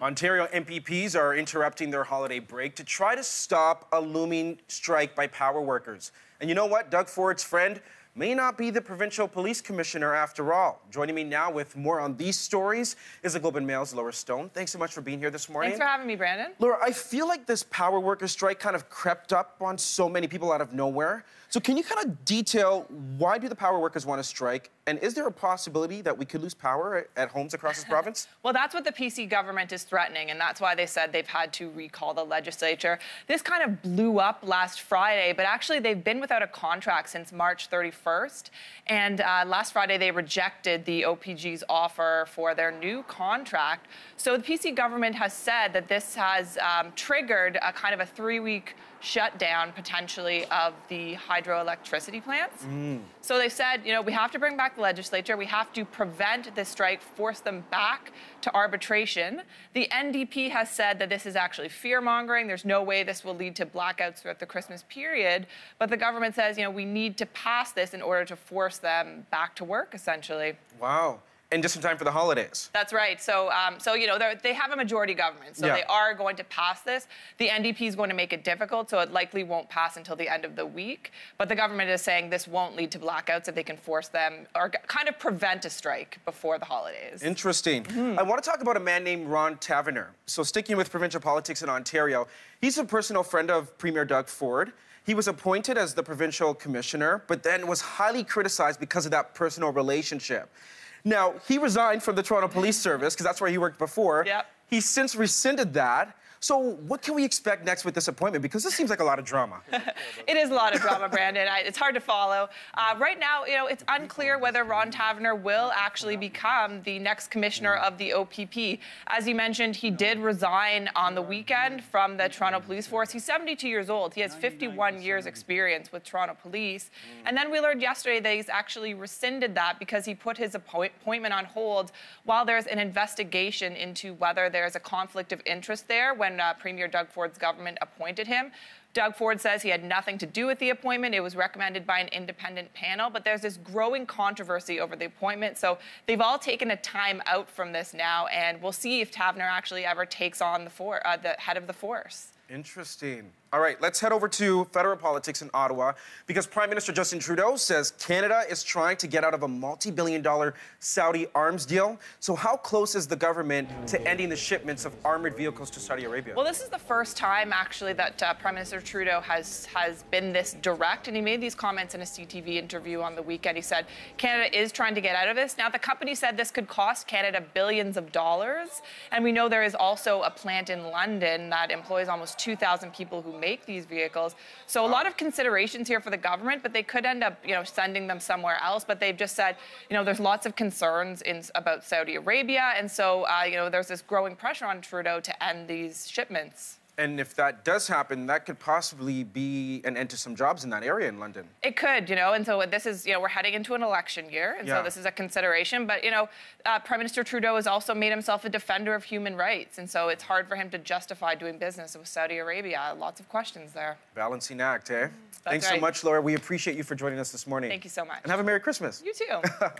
Ontario MPPs are interrupting their holiday break to try to stop a looming strike by power workers. And you know what? Doug Ford's friend may not be the provincial police commissioner after all. Joining me now with more on these stories is the Globe and Mail's Laura Stone. Thanks so much for being here this morning. Thanks for having me, Brandon. Laura, I feel like this power worker strike kind of crept up on so many people out of nowhere. So can you kind of detail why do the power workers want to strike? And is there a possibility that we could lose power at homes across this province? Well, that's what the PC government is threatening, and that's why they said they've had to recall the legislature. This kind of blew up last Friday, but actually they've been without a contract since March 31st. And last Friday they rejected the OPG's offer for their new contract. So the PC government has said that this has triggered a kind of a 3-week shutdown, potentially, of the hydroelectricity plants. So they said, you know, we have to bring back the legislature. We have to prevent this strike, force them back to arbitration. The NDP has said that this is actually fear-mongering. There's no way this will lead to blackouts throughout the Christmas period. But the government says, you know, we need to pass this in order to force them back to work, essentially. Wow. And just in time for the holidays. That's right. So you know, they have a majority government, so they are going to pass this. The NDP is going to make it difficult, so it likely won't pass until the end of the week. But the government is saying this won't lead to blackouts if they can force them or kind of prevent a strike before the holidays. Interesting. I want to talk about a man named Ron Taverner. So sticking with provincial politics in Ontario, he's a personal friend of Premier Doug Ford. He was appointed as the provincial commissioner, but then was highly criticized because of that personal relationship. Now, he resigned from the Toronto Police Service, because that's where he worked before. He's since rescinded that. So what can we expect next with this appointment? Because this seems like a lot of drama. It is a lot of drama, Brandon. It's hard to follow. Right now, you know, it's unclear whether Ron Taverner will actually become the next commissioner of the OPP. As you mentioned, he did resign on the weekend from the Toronto Police Force. He's 72 years old. He has 51 years experience with Toronto Police. And then we learned yesterday that he's actually rescinded that because he put his appointment on hold while there's an investigation into whether there's a conflict of interest there when Premier Doug Ford's government appointed him. Doug Ford says he had nothing to do with the appointment. It was recommended by an independent panel, but there's this growing controversy over the appointment. So they've all taken a time out from this now, and we'll see if Taverner actually ever takes on the head of the force. Interesting. All right, let's head over to federal politics in Ottawa, because Prime Minister Justin Trudeau says Canada is trying to get out of a multi-billion-dollar Saudi arms deal. So how close is the government to ending the shipments of armored vehicles to Saudi Arabia? Well, this is the first time, actually, that Prime Minister Trudeau has been this direct, and he made these comments in a CTV interview on the weekend. He said Canada is trying to get out of this. Now, the company said this could cost Canada billions of dollars, and we know there is also a plant in London that employs almost 2,000 people who make these vehicles. So a lot of considerations here for the government, but they could end up, you know, sending them somewhere else. But they've just said, you know, there's lots of concerns about Saudi Arabia, and so you know, there's this growing pressure on Trudeau to end these shipments. And if that does happen, that could possibly be an end to some jobs in that area in London. It could, you know, and so this is, you know, we're heading into an election year, and so this is a consideration. But, you know, Prime Minister Trudeau has also made himself a defender of human rights, and so it's hard for him to justify doing business with Saudi Arabia. Lots of questions there. Balancing act, eh? That's Thanks right. so much, Laura. We appreciate you for joining us this morning. Thank you so much. And have a Merry Christmas. You too.